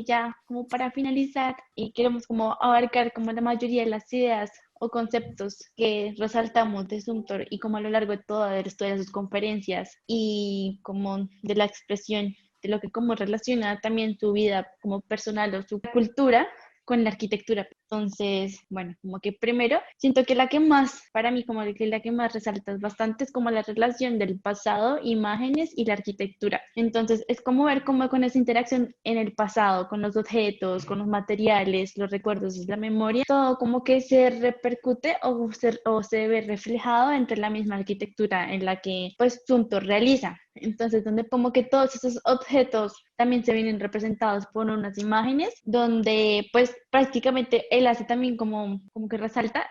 ya como para finalizar, queremos como abarcar como la mayoría de las ideas o conceptos que resaltamos de Sumter y como a lo largo de toda de sus conferencias y como de la expresión de lo que como relaciona también su vida como personal o su cultura con la arquitectura. Entonces, bueno, como que primero siento que la que más, para mí como que la que más resalta es bastante es como la relación del pasado, imágenes y la arquitectura. Entonces, es como ver cómo con esa interacción en el pasado, con los objetos, con los materiales, los recuerdos, la memoria, todo como que se repercute o se ve reflejado entre la misma arquitectura en la que pues Sumter realiza. Entonces, donde como que todos esos objetos también se vienen representados por unas imágenes, donde pues prácticamente él hace también como que resalta,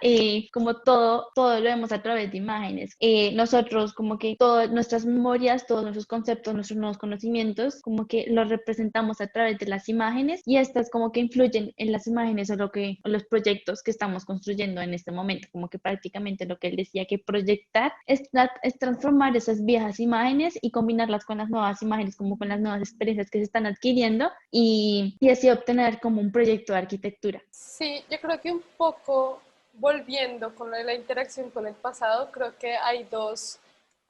como todo lo vemos a través de imágenes. Nosotros como que todas nuestras memorias, todos nuestros conceptos, nuestros nuevos conocimientos, como que los representamos a través de las imágenes y estas como que influyen en las imágenes o los proyectos que estamos construyendo en este momento, como que prácticamente lo que él decía que proyectar es transformar esas viejas imágenes y combinarlas con las nuevas imágenes, como con las nuevas experiencias que se están adquiriendo y así obtener como un proyecto de arquitectura. Sí, yo creo que un poco volviendo con lo de la interacción con el pasado, creo que hay dos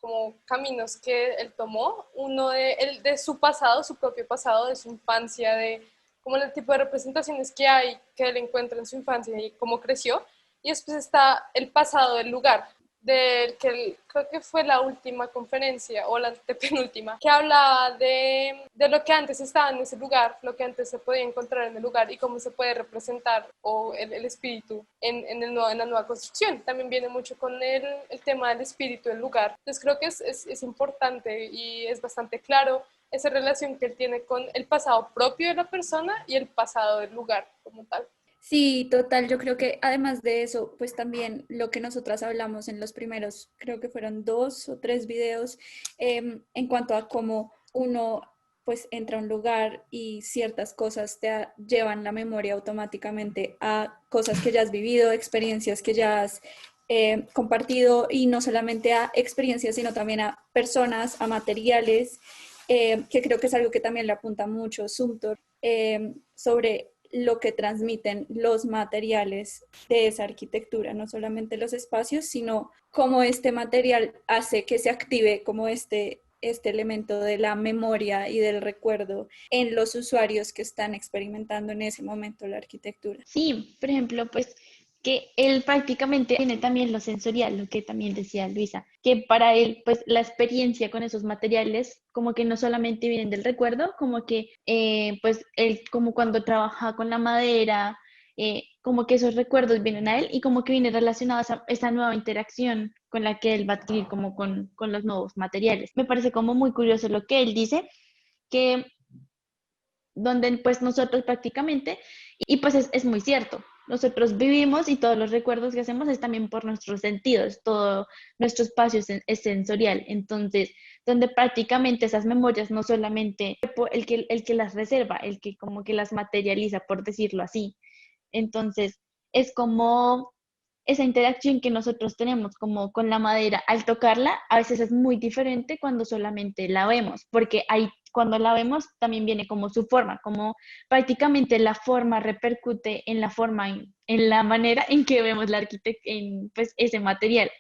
como caminos que él tomó, uno de su pasado, su propio pasado, de su infancia, de como el tipo de representaciones que hay, que él encuentra en su infancia y cómo creció, y después está el pasado del lugar, del que creo que fue la última conferencia o la penúltima, que hablaba de lo que antes estaba en ese lugar, lo que antes se podía encontrar en el lugar y cómo se puede representar o el espíritu en la nueva construcción. También viene mucho con el tema del espíritu del lugar. Entonces creo que es importante y es bastante claro esa relación que él tiene con el pasado propio de la persona y el pasado del lugar como tal. Sí, total, yo creo que además de eso, pues también lo que nosotras hablamos en los primeros, creo que fueron 2 o 3 videos, en cuanto a cómo uno pues entra a un lugar y ciertas cosas llevan la memoria automáticamente a cosas que ya has vivido, experiencias que ya has compartido y no solamente a experiencias, sino también a personas, a materiales, que creo que es algo que también le apunta mucho Sumter, sobre lo que transmiten los materiales de esa arquitectura, no solamente los espacios, sino cómo este material hace que se active como este elemento de la memoria y del recuerdo en los usuarios que están experimentando en ese momento la arquitectura. Sí, por ejemplo, pues que él prácticamente tiene también lo sensorial, lo que también decía Luisa, que para él, pues la experiencia con esos materiales, como que no solamente vienen del recuerdo, como que, pues él, como cuando trabaja con la madera, como que esos recuerdos vienen a él y como que viene relacionado a esa nueva interacción con la que él va a adquirir como con los nuevos materiales. Me parece como muy curioso lo que él dice, que donde pues nosotros prácticamente, y pues es muy cierto, nosotros vivimos y todos los recuerdos que hacemos es también por nuestros sentidos, todo nuestro espacio es sensorial, entonces, donde prácticamente esas memorias no solamente el que las reserva, el que como que las materializa, por decirlo así, entonces es como esa interacción que nosotros tenemos como con la madera al tocarla, a veces es muy diferente cuando solamente la vemos, porque ahí cuando la vemos también viene como su forma, como prácticamente la forma repercute en la forma, en la manera en que vemos en pues ese material.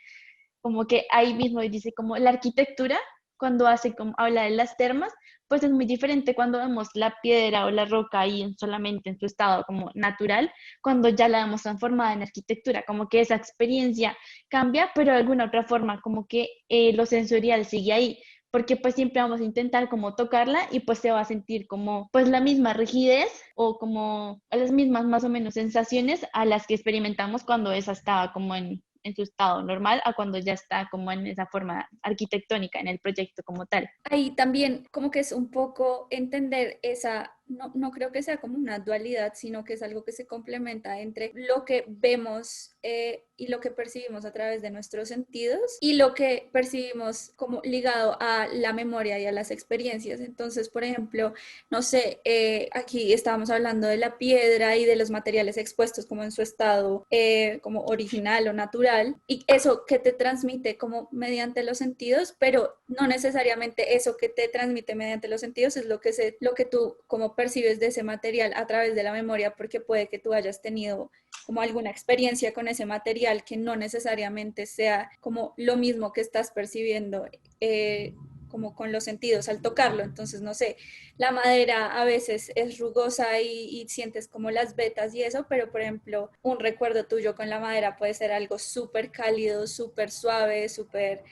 Como que ahí mismo dice como la arquitectura, cuando hace como habla de las termas, pues es muy diferente cuando vemos la piedra o la roca ahí solamente en su estado como natural, cuando ya la vemos transformada en arquitectura, como que esa experiencia cambia, pero de alguna otra forma, como que lo sensorial sigue ahí, porque pues siempre vamos a intentar como tocarla y pues se va a sentir como pues la misma rigidez o como las mismas más o menos sensaciones a las que experimentamos cuando esa estaba como en su estado normal a cuando ya está como en esa forma arquitectónica en el proyecto como tal. Ahí también como que es un poco entender esa, no creo que sea como una dualidad, sino que es algo que se complementa entre lo que vemos y lo que percibimos a través de nuestros sentidos y lo que percibimos como ligado a la memoria y a las experiencias. Entonces, por ejemplo, no sé, aquí estábamos hablando de la piedra y de los materiales expuestos como en su estado como original o natural, y eso que te transmite como mediante los sentidos, pero no necesariamente eso que te transmite mediante los sentidos es lo que tú como cómo percibes de ese material a través de la memoria, porque puede que tú hayas tenido como alguna experiencia con ese material que no necesariamente sea como lo mismo que estás percibiendo como con los sentidos al tocarlo. Entonces, no sé, la madera a veces es rugosa y sientes como las vetas y eso, pero por ejemplo, un recuerdo tuyo con la madera puede ser algo súper cálido, súper suave, súper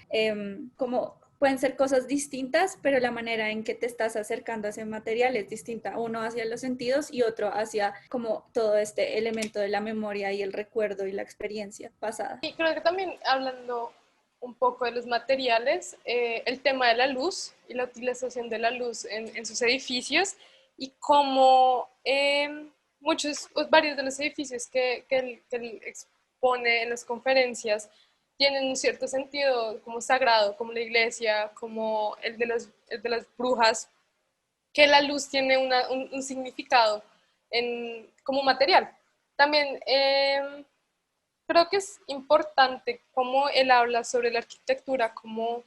como pueden ser cosas distintas, pero la manera en que te estás acercando a ese material es distinta, uno hacia los sentidos y otro hacia como todo este elemento de la memoria y el recuerdo y la experiencia pasada. Y creo que también hablando un poco de los materiales, el tema de la luz y la utilización de la luz en sus edificios y cómo varios de los edificios que él expone en las conferencias tienen un cierto sentido como sagrado, como la iglesia, como el de las brujas, que la luz tiene un significado como material. También creo que es importante cómo él habla sobre la arquitectura como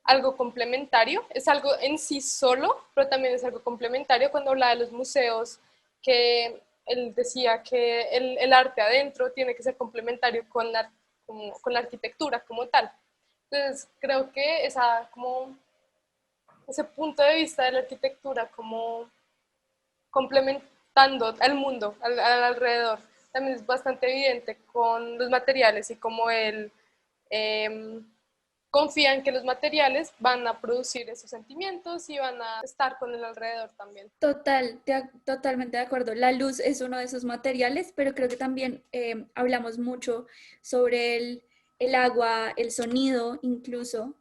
algo complementario, es algo en sí solo, pero también es algo complementario cuando habla de los museos, que él decía que el arte adentro tiene que ser complementario con la arquitectura como tal. Entonces creo que ese punto de vista de la arquitectura como complementando al mundo, al alrededor, también es bastante evidente con los materiales y cómo él eh, confía en que los materiales van a producir esos sentimientos y van a estar con el alrededor también. Totalmente de acuerdo. La luz es uno de esos materiales, pero creo que también hablamos mucho sobre el agua, el sonido incluso,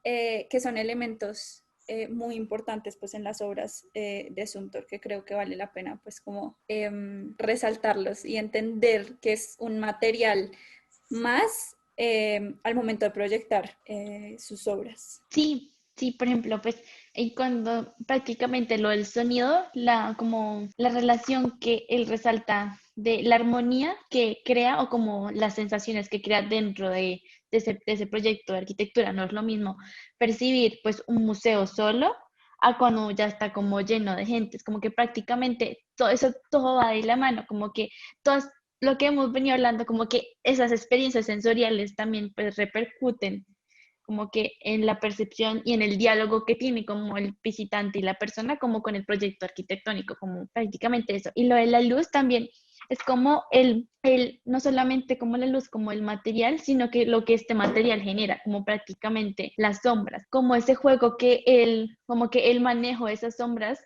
que son elementos muy importantes pues en las obras de Suntor, que creo que vale la pena pues como resaltarlos y entender que es un material más al momento de proyectar sus obras. Sí, sí, por ejemplo, pues cuando prácticamente lo del sonido, como la relación que él resalta de la armonía que crea o como las sensaciones que crea dentro de ese proyecto de arquitectura, no es lo mismo percibir pues un museo solo a cuando ya está como lleno de gente, es como que prácticamente todo eso, todo va de la mano, como que todas lo que hemos venido hablando, como que esas experiencias sensoriales también pues repercuten como que en la percepción y en el diálogo que tiene como el visitante y la persona, como con el proyecto arquitectónico, como prácticamente eso. Y lo de la luz también es como no solamente como la luz, como el material, sino que lo que este material genera, como prácticamente las sombras, como ese juego como que el manejo de esas sombras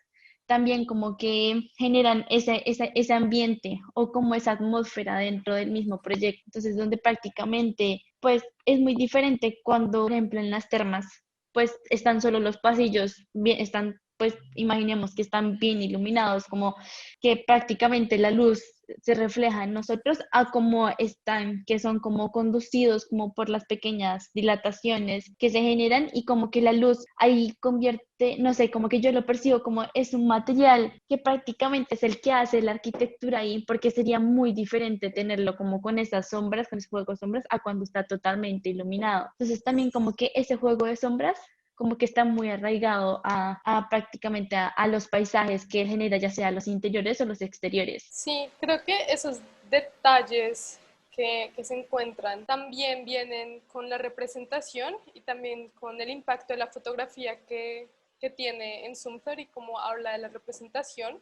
también como que generan ese ambiente o como esa atmósfera dentro del mismo proyecto. Entonces, donde prácticamente, pues, es muy diferente cuando, por ejemplo, en las termas, pues, están solo los pasillos, pues, imaginemos que están bien iluminados, como que prácticamente la luz se refleja en nosotros a cómo están, que son como conducidos como por las pequeñas dilataciones que se generan y como que la luz ahí convierte, no sé, como que yo lo percibo como es un material que prácticamente es el que hace la arquitectura ahí, porque sería muy diferente tenerlo como con esas sombras, con ese juego de sombras, a cuando está totalmente iluminado. Entonces también como que ese juego de sombras como que está muy arraigado a prácticamente a los paisajes que él genera, ya sea los interiores o los exteriores. Sí, creo que esos detalles que se encuentran también vienen con la representación y también con el impacto de la fotografía que tiene en Sumter y cómo habla de la representación.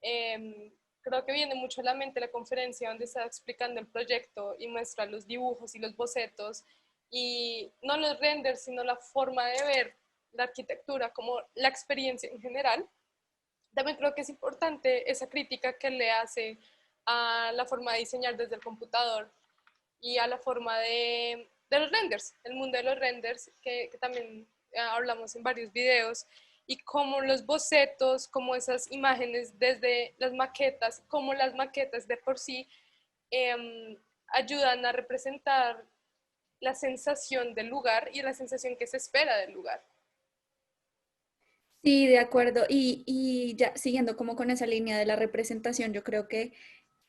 Creo que viene mucho a la mente la conferencia donde está explicando el proyecto y muestra los dibujos y los bocetos y no los renders, sino la forma de ver la arquitectura como la experiencia en general. También creo que es importante esa crítica que le hace a la forma de diseñar desde el computador y a la forma de los renders, el mundo de los renders, que también hablamos en varios videos, y cómo los bocetos, como esas imágenes desde las maquetas, como las maquetas de por sí ayudan a representar la sensación del lugar y la sensación que se espera del lugar. Sí, de acuerdo. Y ya siguiendo como con esa línea de la representación, yo creo que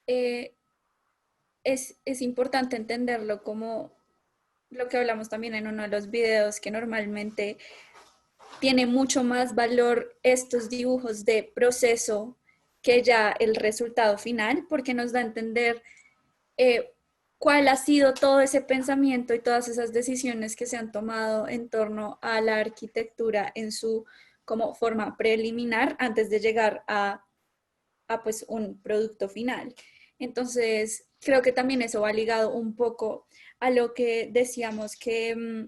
eh, es importante entenderlo como lo que hablamos también en uno de los videos, que normalmente tiene mucho más valor estos dibujos de proceso que ya el resultado final, porque nos da a entender eh, cuál ha sido todo ese pensamiento y todas esas decisiones que se han tomado en torno a la arquitectura en su como forma preliminar antes de llegar a pues un producto final. Entonces, creo que también eso va ligado un poco a lo que decíamos que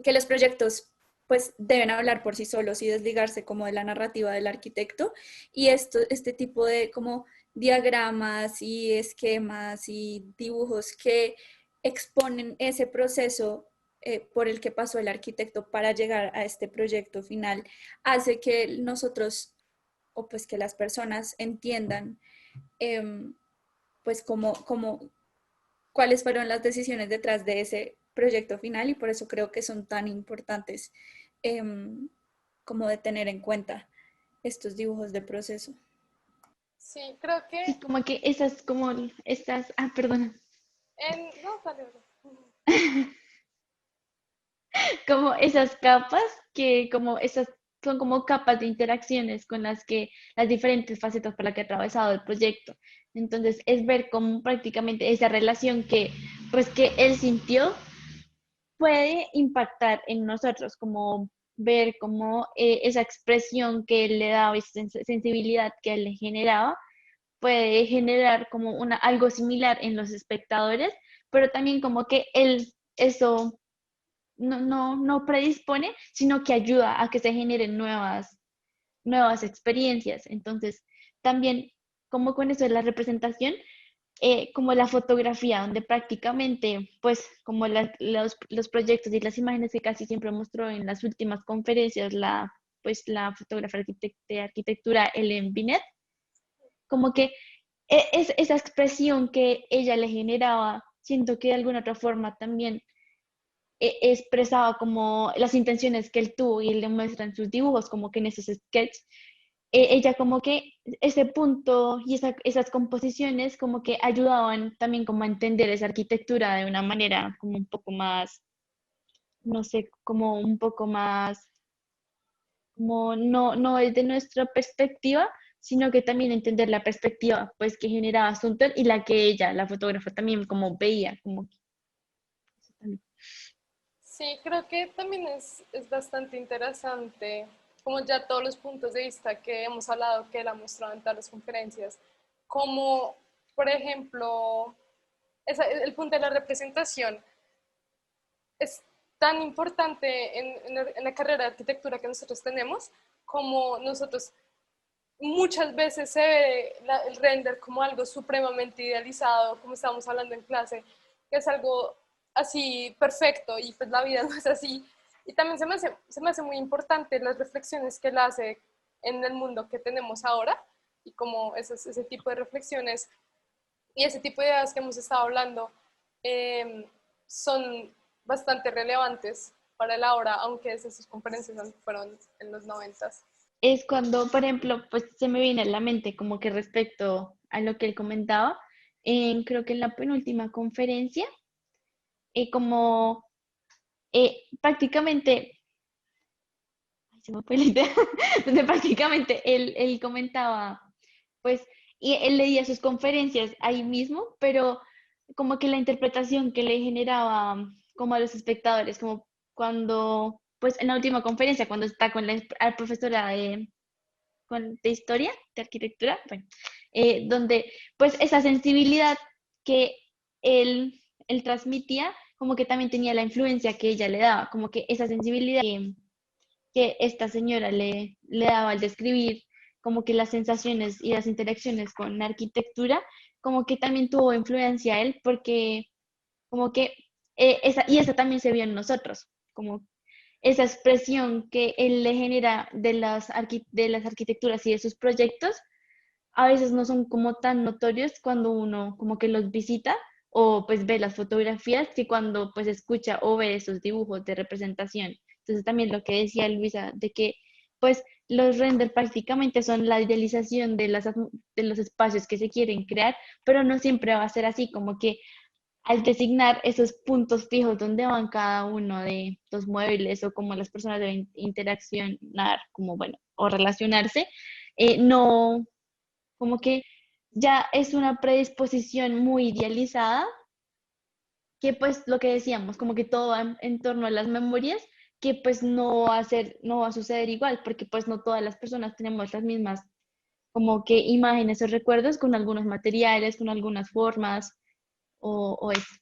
los proyectos pues deben hablar por sí solos y desligarse como de la narrativa del arquitecto y este tipo de como diagramas y esquemas y dibujos que exponen ese proceso por el que pasó el arquitecto para llegar a este proyecto final, hace que nosotros o pues que las personas entiendan eh, pues cuáles fueron las decisiones detrás de ese proyecto final y por eso creo que son tan importantes eh, como de tener en cuenta estos dibujos de proceso. Sí, creo que Sí, como que esas, como estas, perdona, no, dale, dale. como esas capas que como esas son como capas de interacciones con las que las diferentes facetas por las que ha atravesado el proyecto. Entonces es ver cómo prácticamente esa relación que pues que él sintió puede impactar en nosotros, como ver cómo esa expresión que él le daba, esa sensibilidad que él le generaba, puede generar como algo similar en los espectadores, pero también como que él eso no predispone, sino que ayuda a que se generen nuevas experiencias. Entonces, también como con eso de la representación, como la fotografía, donde prácticamente, pues, como los proyectos y las imágenes que casi siempre mostró en las últimas conferencias, pues, la fotógrafa de arquitectura Ellen Binet, como que esa expresión que ella le generaba, siento que de alguna otra forma también expresaba como las intenciones que él tuvo y él demuestra en sus dibujos, como que en esos sketches, ella como que ese punto y esas composiciones como que ayudaban también como a entender esa arquitectura de una manera como un poco más, no sé, como un poco más, como no desde nuestra perspectiva, sino que también entender la perspectiva pues que generaba Sunter y la que ella, la fotógrafa, también como veía, como que eso también. Sí, creo que también es bastante interesante, como ya todos los puntos de vista que hemos hablado, que él ha mostrado en todas las conferencias, como, por ejemplo, el punto de la representación es tan importante en la carrera de arquitectura que nosotros tenemos, como nosotros muchas veces se ve el render como algo supremamente idealizado, como estábamos hablando en clase, que es algo así perfecto y pues la vida no es así. Y también se me hace muy importante las reflexiones que él hace en el mundo que tenemos ahora y como ese tipo de reflexiones y ese tipo de ideas que hemos estado hablando son bastante relevantes para el ahora, aunque esas conferencias fueron en los 90. Es cuando, por ejemplo, pues se me viene a la mente como que respecto a lo que él comentaba, creo que en la penúltima conferencia, como prácticamente, ay, se me fue la idea, donde prácticamente él comentaba, pues, y él leía sus conferencias ahí mismo, pero como que la interpretación que le generaba como a los espectadores, como cuando, pues en la última conferencia, cuando está con la profesora de historia, de arquitectura, bueno, donde pues esa sensibilidad que él transmitía, como que también tenía la influencia que ella le daba, como que esa sensibilidad que esta señora le daba al describir, como que las sensaciones y las interacciones con la arquitectura, como que también tuvo influencia a él, porque como que esa también se vio en nosotros, como esa expresión que él le genera de las arquitecturas y de sus proyectos, a veces no son como tan notorios cuando uno como que los visita o pues ve las fotografías que cuando pues escucha o ve esos dibujos de representación. Entonces también lo que decía Luisa, de que pues los render prácticamente son la idealización de los espacios que se quieren crear, pero no siempre va a ser así, como que al designar esos puntos fijos donde van cada uno de los muebles o cómo las personas deben interaccionar, como bueno, o relacionarse, no, como que ya es una predisposición muy idealizada, que pues lo que decíamos, como que todo va en torno a las memorias, que pues no va a ser, no va a suceder igual, porque pues no todas las personas tenemos las mismas como que imágenes o recuerdos con algunos materiales, con algunas formas o eso.